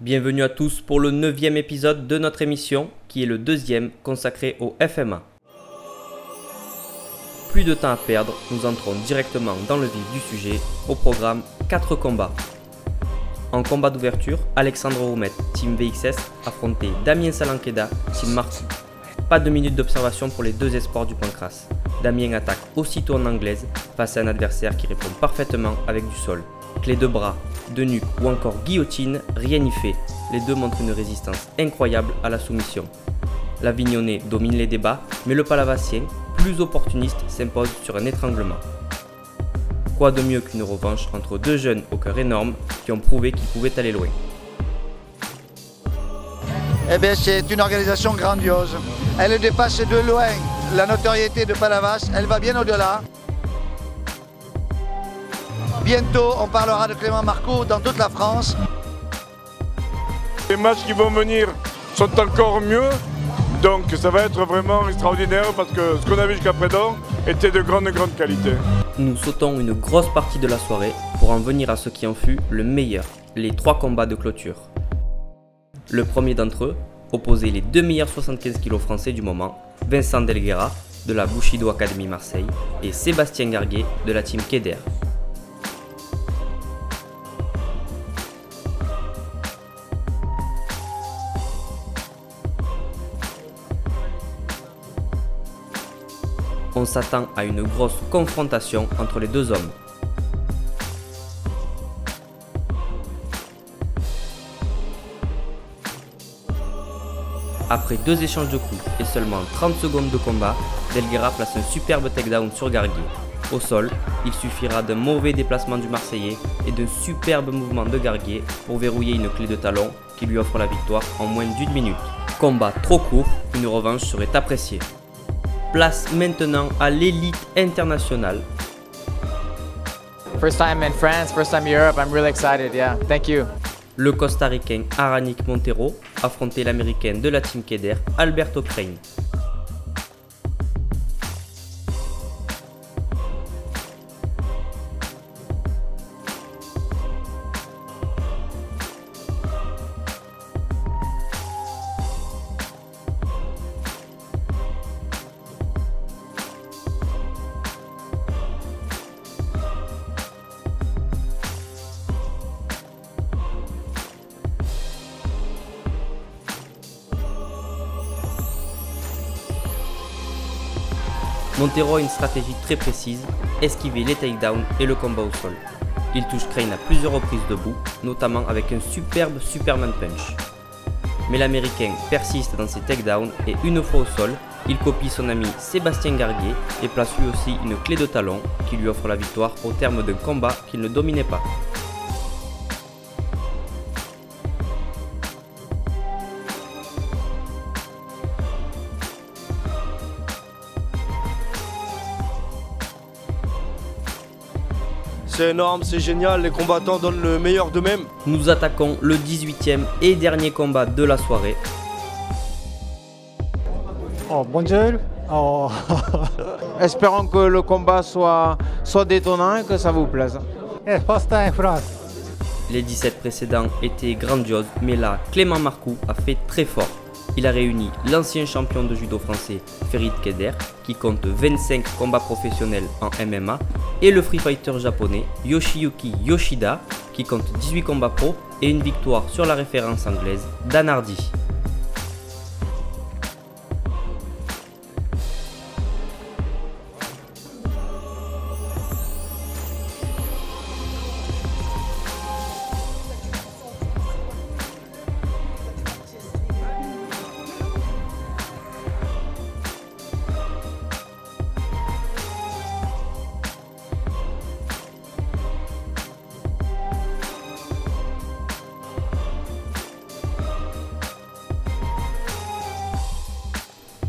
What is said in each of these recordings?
Bienvenue à tous pour le 9e épisode de notre émission, qui est le deuxième consacré au FMA. Plus de temps à perdre, nous entrons directement dans le vif du sujet, au programme 4 combats. En combat d'ouverture, Alexandre Roumet, Team VXS, affrontait Damien Salankeda, Team Marco. Pas de minutes d'observation pour les deux espoirs du Pancras. Damien attaque aussitôt en anglaise face à un adversaire qui répond parfaitement avec du sol. Clé de bras, de nuque ou encore guillotine, rien n'y fait. Les deux montrent une résistance incroyable à la soumission. L'Avignonnais domine les débats, mais le Palavassien, plus opportuniste, s'impose sur un étranglement. Quoi de mieux qu'une revanche entre deux jeunes au cœur énorme qui ont prouvé qu'ils pouvaient aller loin. Eh bien, c'est une organisation grandiose. Elle dépasse de loin la notoriété de Palavas, elle va bien au-delà. Bientôt, on parlera de Clément Marcoux dans toute la France. Les matchs qui vont venir sont encore mieux, donc ça va être vraiment extraordinaire parce que ce qu'on a vu jusqu'à présent était de grande qualité. Nous sautons une grosse partie de la soirée pour en venir à ce qui en fut le meilleur, les 3 combats de clôture. Le premier d'entre eux opposait les 2 meilleurs 75 kg français du moment, Vincent Delguera de la Bushido Academy Marseille et Sébastien Garguet de la team Keder. On s'attend à une grosse confrontation entre les deux hommes. Après 2 échanges de coups et seulement 30 secondes de combat, Delguera place un superbe takedown sur Garguet. Au sol, il suffira d'un mauvais déplacement du Marseillais et d'un superbe mouvement de Garguet pour verrouiller une clé de talon qui lui offre la victoire en moins d'1 minute. Combat trop court, une revanche serait appréciée. Place maintenant à l'élite internationale. First time in France, first time Europe, I'm really excited, yeah, thank you. Le costaricain Aranik Montero affrontait l'américain de la team Keder, Alberto Crane. Montero a une stratégie très précise, esquiver les takedowns et le combat au sol. Il touche Crane à plusieurs reprises debout, notamment avec un superbe Superman Punch. Mais l'américain persiste dans ses takedowns et une fois au sol, il copie son ami Sébastien Garguet et place lui aussi une clé de talon qui lui offre la victoire au terme d'un combat qu'il ne dominait pas. C'est énorme, c'est génial, les combattants donnent le meilleur d'eux-mêmes. Nous attaquons le 18e et dernier combat de la soirée. Oh, bonjour. Oh. Espérons que le combat soit détonnant et que ça vous plaise. Yes, first time France. Les 17 précédents étaient grandioses, mais là, Clément Marcoux a fait très fort. Il a réuni l'ancien champion de judo français Ferit Keder, qui compte 25 combats professionnels en MMA, et le free fighter japonais Yoshiyuki Yoshida, qui compte 18 combats pro et une victoire sur la référence anglaise Dan Hardy.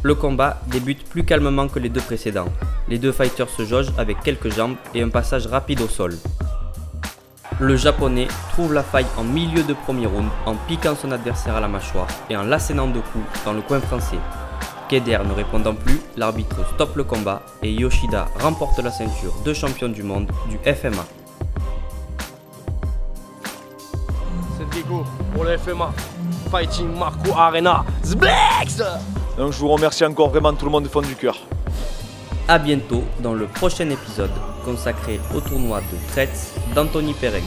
Le combat débute plus calmement que les deux précédents. Les deux fighters se jaugent avec quelques jambes et un passage rapide au sol. Le japonais trouve la faille en milieu de premier round en piquant son adversaire à la mâchoire et en l'assénant de coups dans le coin français. Keder ne répondant plus, l'arbitre stoppe le combat et Yoshida remporte la ceinture de champion du monde du FMA. Diego pour le FMA. Fighting Marco Arena. Zblex! Donc je vous remercie encore vraiment tout le monde du fond du cœur. A bientôt dans le prochain épisode consacré au tournoi de Kretz d'Anthony Perrin.